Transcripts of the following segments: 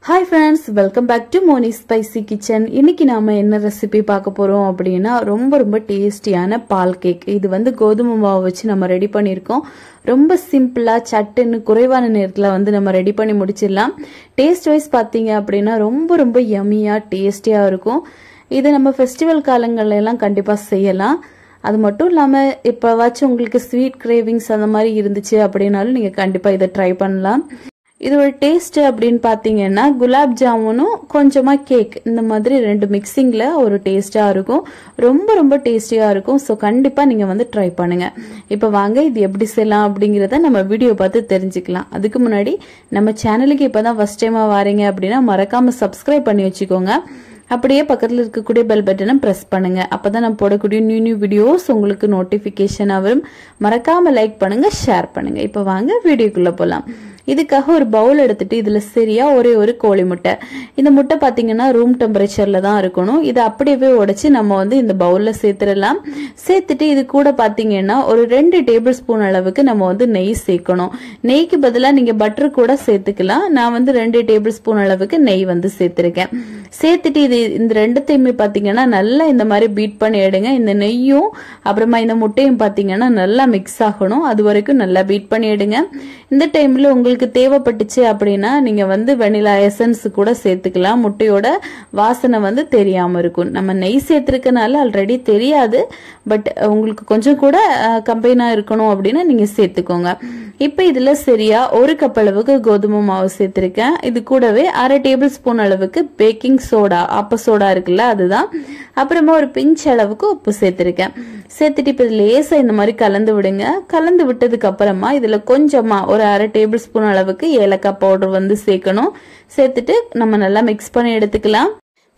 Hi friends, welcome back to Moni's Spicy Kitchen. இன்னைக்கு நாம என்ன ரெசிபி பார்க்க போறோம் அப்படினா ரொம்ப டேஸ்டியான பால் கேக். இது வந்து கோதுமை மாவு வச்சு நம்ம ரெடி பண்ணிருக்கோம். ரொம்ப சிம்பிளா சட்டுன்னு குறைவான நேரத்துல வந்து நம்ம ரெடி பண்ணி முடிச்சிடலாம். டேஸ்ட் வைஸ் பாத்தீங்க அப்படினா ரொம்ப யம்மியா டேஸ்டியா இருக்கும். இது நம்ம ஃபெஸ்டிவல் காலங்கள்ல எல்லாம் கண்டிப்பா செய்யலாம். அது மட்டும் இல்லாம இப்பவாச்சும் உங்களுக்கு ஸ்வீட் கிரேவிங்ஸ் அந்த மாதிரி இருந்துச்சு அப்படினாலும் நீங்க கண்டிப்பா இத ட்ரை பண்ணலாம். இதோட டேஸ்ட் அப்படின்னு பாத்தீங்கன்னா குலாப் ஜாமுனும் கொஞ்சமா கேக் இந்த மாதிரி ரெண்டு மிக்சிங்ல ஒரு டேஸ்டா இருக்கும். ரொம்ப டேஸ்டியா இருக்கும். சோ கண்டிப்பா நீங்க வந்து ட்ரை பண்ணுங்க. இப்ப வாங்க இது எப்படி செய்யலாம் அப்படிங்கறத நம்ம வீடியோ பார்த்து தெரிஞ்சுக்கலாம். அதுக்கு முன்னாடி நம்ம சேனலுக்கு இப்பதான் ஃபர்ஸ்ட் டைமா வாரீங்க அப்படின்னா மறக்காம சப்ஸ்கிரைப் பண்ணி வச்சுக்கோங்க. அப்படியே பக்கத்துல இருக்கக்கூடிய பெல் பட்டனை பிரஸ் பண்ணுங்க. அப்பதான் நான் போடக்கூடிய நியூ வீடியோஸ் உங்களுக்கு நோட்டிபிகேஷன் வரும். மறக்காம லைக் பண்ணுங்க, ஷேர் பண்ணுங்க. இப்ப வாங்க வீடியோக்குள்ள போலாம். இதுக்காக ஒரு பவுல் எடுத்துட்டு இதுல சரியா ஒரு கோழி முட்டை. இந்த முட்டை பாத்தீங்கன்னா ரூம் டெம்பரேச்சர்ல தான் இருக்கணும். இதை அப்படியே உடைச்சு நம்ம வந்து இந்த பவுல்ல சேர்த்துடலாம். சேர்த்துட்டு இது கூட பாத்தீங்கன்னா ஒரு 2 டேபிள் ஸ்பூன் அளவுக்கு நம்ம வந்து நெய் சேர்க்கணும். நெய்க்கு பதிலா நீங்க பட்டர் கூட சேர்த்துக்கலாம். நான் வந்து 2 டேபிள் ஸ்பூன் அளவுக்கு நெய் வந்து சேர்த்திருக்கேன். சேர்த்துட்டு இது இந்த ரெண்டுத்தையுமே பாத்தீங்கன்னா நல்லா இந்த மாதிரி பீட் பண்ணி எடுங்க. இந்த நெய்யும் அப்புறமா இந்த முட்டையும் பாத்தீங்கன்னா நல்லா மிக்ஸ் ஆகணும். அது வரைக்கும் நல்லா பீட் பண்ணி எடுங்க. இந்த டைம்ல உங்களுக்கு தேவைப்பட்டுச்சு அப்படின்னா நீங்க வந்து வெனிலா எசன்ஸ் கூட சேர்த்துக்கலாம். முட்டையோட வாசனை வந்து தெரியாம இருக்கும். நம்ம நெய் சேர்த்திருக்கனால ஆல்ரெடி தெரியாது. பட் உங்களுக்கு கொஞ்சம் கூட கம்பைனா இருக்கணும் அப்படின்னா நீங்க சேர்த்துக்கோங்க. இப்ப இதுல சரியா 1 கப் அளவுக்கு கோதுமை மாவு சேர்த்திருக்கேன். இது கூடவே 1/2 டேபிள் ஸ்பூன் அளவுக்கு பேக்கிங் சோடா, அப்ப சோடா இருக்குல்ல அதுதான். அப்புறமா ஒரு பிஞ்ச் அளவுக்கு உப்பு சேர்த்திருக்கேன். சேர்த்துட்டு இப்ப லேசா இந்த மாதிரி கலந்து விடுங்க. கலந்து விட்டதுக்கு அப்புறமா இதுல கொஞ்சமா ஒரு 1/2 டேபிள் ஸ்பூன் அளவுக்கு ஏலக்காய் பவுடர் வந்து சேர்க்கணும். சேர்த்துட்டு நம்ம நல்லா மிக்ஸ் பண்ணி எடுத்துக்கலாம்.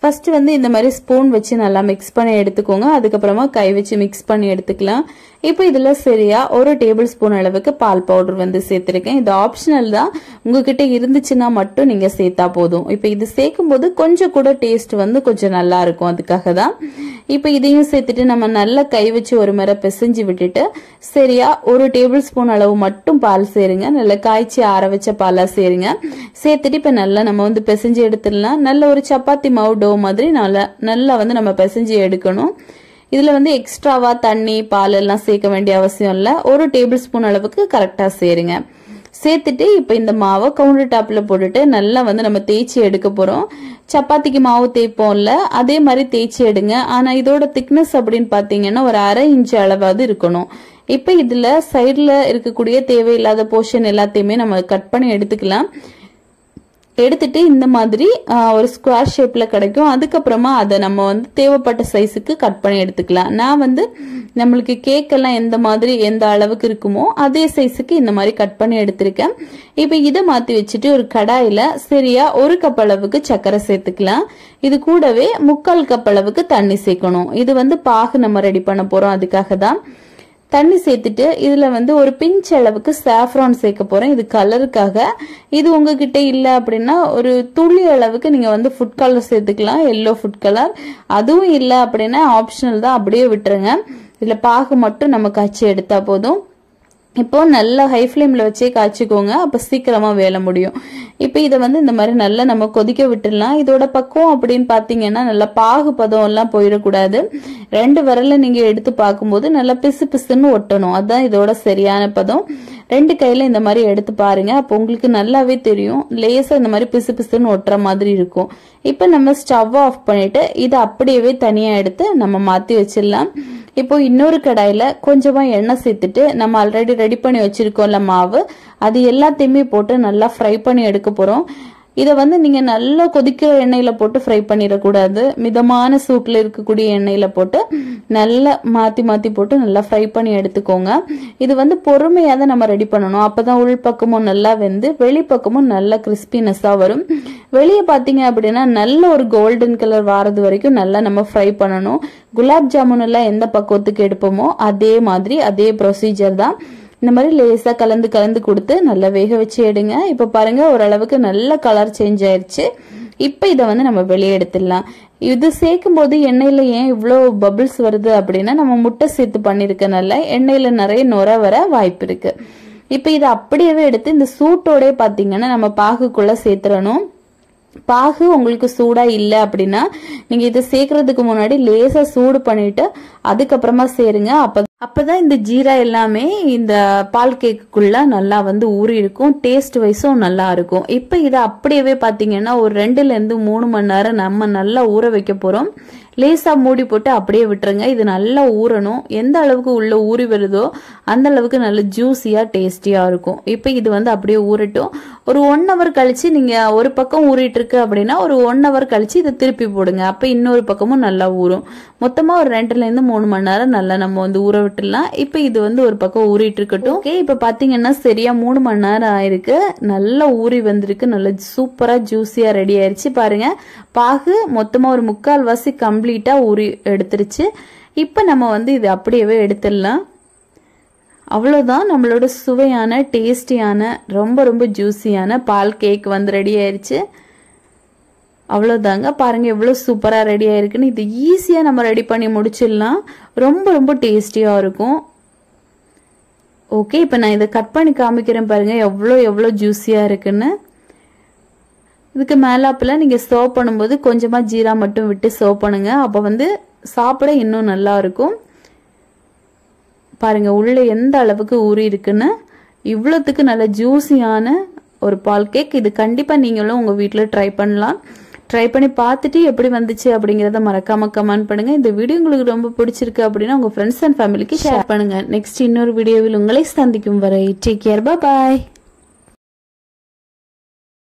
ஃபர்ஸ்ட் வந்து இந்த மாதிரி ஸ்பூன் வச்சு நல்லா மிக்ஸ் பண்ணி எடுத்துக்கோங்க. அதுக்கப்புறமா கை வச்சு மிக்ஸ் பண்ணி எடுத்துக்கலாம். இப்போ இதுல சரியா 1 டேபிள் ஸ்பூன் அளவுக்கு பால் பவுடர் வந்து சேர்த்திருக்கேன். இது ஆப்ஷனல் தான். உங்ககிட்ட இருந்துச்சுன்னா மட்டும் நீங்க சேர்த்தா போதும். இப்போ இது சேர்க்கும் போது கொஞ்சம் கூட டேஸ்ட் வந்து கொஞ்சம் நல்லா இருக்கும். அதுக்காக தான். இப்போ இதையும் சேர்த்துட்டு நம்ம நல்லா கை வச்சு ஒரு முறை பிசைஞ்சு விட்டுட்டு சரியா 1 டேபிள் ஸ்பூன் அளவு மட்டும் பால் சேருங்க. நல்லா காய்ச்சி ஆற வச்ச பாலா சேருங்க. சேர்த்துட்டு இப்ப நல்லா நம்ம வந்து பிசைஞ்சு எடுத்துடலாம். நல்ல ஒரு சப்பாத்தி மாவு டோ மாதிரி நல்லா வந்து நம்ம பிசைஞ்சு எடுக்கணும். இதுல வந்து எக்ஸ்ட்ராவா தண்ணி பால் எல்லாம் சேர்க்க வேண்டிய அவசியம் இல்ல. 1 டேபிள் ஸ்பூன் அளவுக்கு கரெக்டா சேருங்க. சேர்த்துட்டு இப்ப இந்த மாவை கவுண்டர் டாப்ல போட்டுட்டு நல்லா வந்து நம்ம தேய்ச்சி எடுக்க போறோம். சப்பாத்திக்கு மாவு தேய்ப்போம்ல அதே மாதிரி தேய்ச்சி எடுங்க. ஆனா இதோட திக்னஸ் அப்படின்னு பாத்தீங்கன்னா ஒரு 1/2 இன்ச் அளவாவது இருக்கணும். இப்ப இதுல சைட்ல இருக்கக்கூடிய தேவையில்லாத போர்ஷன் எல்லாத்தையுமே நம்ம கட் பண்ணி எடுத்துக்கலாம். எடுத்துட்டு இந்த மாதிரி ஒரு ஸ்கொயர் ஷேப்ல கிடைக்கும். அதுக்கப்புறமா அதை நம்ம வந்து தேவைப்பட்ட சைஸுக்கு கட் பண்ணி எடுத்துக்கலாம். நான் வந்து நம்மளுக்கு கேக் எல்லாம் எந்த அளவுக்கு இருக்குமோ அதே சைஸுக்கு இந்த மாதிரி கட் பண்ணி எடுத்திருக்கேன். இப்ப இதை மாத்தி வச்சுட்டு ஒரு கடாயில சரியா 1 கப் அளவுக்கு சர்க்கரை சேர்த்துக்கலாம். இது கூடவே 3/4 கப் அளவுக்கு தண்ணி சேர்க்கணும். இது வந்து பாகு நம்ம ரெடி பண்ண போறோம். அதுக்காக தான் தண்ணி சேர்த்துட்டு இதுல வந்து ஒரு பிஞ்ச் அளவுக்கு சாஃப்ரான் சேர்க்க போறேன். இது கலருக்காக. இது உங்ககிட்ட இல்ல அப்படின்னா ஒரு துளி அளவுக்கு நீங்க வந்து ஃபுட் கலர் சேர்த்துக்கலாம், எல்லோ ஃபுட் கலர். அதுவும் இல்ல அப்படின்னா ஆப்ஷனல் தான், அப்படியே விட்டுருங்க. இதுல பாகு மட்டும் நம்ம காய்ச்சி எடுத்தா போதும். இப்போ நல்லா ஹை ஃப்ளேம்ல வச்சே காய்ச்சிக்கோங்க. அப்ப சீக்கிரமா வேலை முடியும். இப்ப இதை வந்து இந்த மாதிரி நல்லா நம்ம கொதிக்க விட்டுடலாம். இதோட பக்குவம் அப்படின்னு பாத்தீங்கன்னா நல்லா பாகு பதம் எல்லாம் போயிடக்கூடாது. 2 விரல்ல நீங்க எடுத்து பார்க்கும்போது நல்லா பிசுன்னு ஒட்டணும். அதுதான் இதோட சரியான பதம். 2 கையில இந்த மாதிரி எடுத்து பாருங்க. அப்போ உங்களுக்கு நல்லாவே தெரியும். லேசா இந்த மாதிரி பிசுன்னு ஒட்டுற மாதிரி இருக்கும். இப்ப நம்ம ஸ்டவ் ஆஃப் பண்ணிட்டு இதை அப்படியே தனியா எடுத்து நம்ம மாத்தி வச்சிடலாம். இப்போ இன்னொரு கடாயில கொஞ்சமா எண்ணெய் சேர்த்துட்டு நம்ம ஆல்ரெடி ரெடி பண்ணி வச்சிருக்கோம்ல மாவு, அது எல்லாத்தையுமே போட்டு நல்லா ஃப்ரை பண்ணி எடுக்க போறோம். இதை வந்து நீங்க நல்லா கொதிக்கிற எண்ணெயில போட்டு ஃப்ரை பண்ணிடக்கூடாது. மிதமான சூட்ல இருக்கக்கூடிய எண்ணெயில போட்டு நல்லா மாத்தி போட்டு நல்லா ஃப்ரை பண்ணி எடுத்துக்கோங்க. இது வந்து பொறுமையா தான் நம்ம ரெடி பண்ணணும். அப்பதான் உள் பக்கமும் நல்லா வெந்து வெளிப்பக்கமும் நல்லா கிறிஸ்பினஸா வரும். வெளியே பாத்தீங்க அப்படின்னா நல்ல ஒரு கோல்டன் கலர் வாரது வரைக்கும் நல்லா நம்ம ஃப்ரை பண்ணணும். குலாப் ஜாமுன் எல்லாம் எந்த பக்குவத்துக்கு எடுப்போமோ அதே மாதிரி அதே ப்ரொசீஜர் தான். இந்த மாதிரி லேசா கலந்து கொடுத்து நல்லா வேக வச்சு எடுங்க. இப்ப பாருங்க ஓரளவுக்கு நல்ல கலர் சேஞ்ச் ஆயிருச்சு. இப்ப இதை வந்து நம்ம வெளியே எடுத்துடலாம். இது சேர்க்கும் போது எண்ணெயில ஏன் இவ்வளவு பபிள்ஸ் வருது அப்படின்னா நம்ம முட்டை சேர்த்து பண்ணிருக்கனால எண்ணெயில நிறைய நுர வர வாய்ப்பு இருக்கு. இப்ப இதை அப்படியே எடுத்து இந்த சூட்டோட பாத்தீங்கன்னா நம்ம பாகுக்குள்ள சேர்த்துடணும். பாகு உங்களுக்கு சூடா இல்லை அப்படின்னா நீங்க இதை சேர்க்கறதுக்கு முன்னாடி லேசா சூடு பண்ணிட்டு அதுக்கப்புறமா சேருங்க. அப்பதான் இந்த ஜீரா எல்லாமே இந்த பால் கேக்குக்குள்ள நல்லா வந்து ஊறி இருக்கும். டேஸ்ட் வைஸும் நல்லா இருக்கும். இப்ப இதை அப்படியே பாத்தீங்கன்னா ஒரு 2ல இருந்து 3 மணி நேரம் நம்ம நல்லா ஊற வைக்க போறோம். லேசா மூடி போட்டு அப்படியே விட்டுருங்க. இது நல்லா ஊறணும். எந்த அளவுக்கு உள்ள ஊறி வருதோ அந்த அளவுக்கு நல்ல ஜூஸியா டேஸ்டியா இருக்கும். இப்ப இது வந்து அப்படியே ஊறட்டும். ஒரு 1 ஹவர் கழிச்சு நீங்க ஒரு பக்கம் ஊறிட்டு இருக்கு அப்படின்னா ஒரு 1 ஹவர் கழிச்சு இதை திருப்பி போடுங்க. அப்ப இன்னொரு பக்கமும் நல்லா ஊறும். மொத்தமா ஒரு 2ல இருந்து 3 மணி நேரம் நல்லா நம்ம வந்து ஊற விட்டுலாம். இப்ப இது வந்து ஒரு பக்கம் ஊறிட்டு இருக்கட்டும். ஓகே, இப்ப பாத்தீங்கன்னா சரியா 3 மணி நேரம் ஆயிருக்கு. நல்லா ஊறி வந்திருக்கு. நல்லா சூப்பரா ஜூஸியா ரெடி ஆயிருச்சு. பாருங்க, பாகு மொத்தமா ஒரு 3/4 வாசி கம்ப்ளீட்டா ஊறி எடுத்துருச்சு. இப்ப நம்ம வந்து இது அப்படியே எடுத்துடலாம். அவ்வளவுதான், நம்மளோட சுவையான டேஸ்டியான ரொம்ப ரொம்ப ஜூஸியான பால் கேக் வந்து ரெடி ஆயிருச்சு. அவ்வளவுதாங்க. பாருங்க எவ்வளவு சூப்பரா ரெடி ஆயிருக்குன்னு. இது ஈஸியா நம்ம ரெடி பண்ணி முடிச்சிடலாம். ரொம்ப ரொம்ப டேஸ்டியா இருக்கும். ஓகே, இப்ப நான் இதை கட் பண்ணி காமிக்கிறேன். பாருங்க எவ்வளவு ஜூஸியா இருக்குன்னு. இதுக்கு மேலாப்புல நீங்க சர்வ் பண்ணும்போது கொஞ்சமா ஜீரா மட்டும் விட்டு சர்வ் பண்ணுங்க. அப்ப வந்து சாப்பிட இன்னும் நல்லா இருக்கும். பாருங்க உள்ள எந்த அளவுக்கு ஊறி இருக்குன்னு. இவ்வளவுக்கு நல்ல ஜூஸியான ஒரு பால் கேக். இது கண்டிப்பா நீங்களும் உங்க வீட்டுல ட்ரை பண்ணலாம். ட்ரை பண்ணி பார்த்துட்டு எப்படி வந்துச்சு அப்படிங்கறத மறக்காம கமெண்ட் பண்ணுங்க. இந்த வீடியோ உங்களுக்கு ரொம்ப பிடிச்சிருக்கு அப்படின்னா உங்க ஃப்ரெண்ட்ஸ் அண்ட் ஃபேமிலிக்கு ஷேர் பண்ணுங்க. நெக்ஸ்ட் இன்னொரு வீடியோவில் உங்களை சந்திக்கும் வரை டேக் கேர், பை பாய்.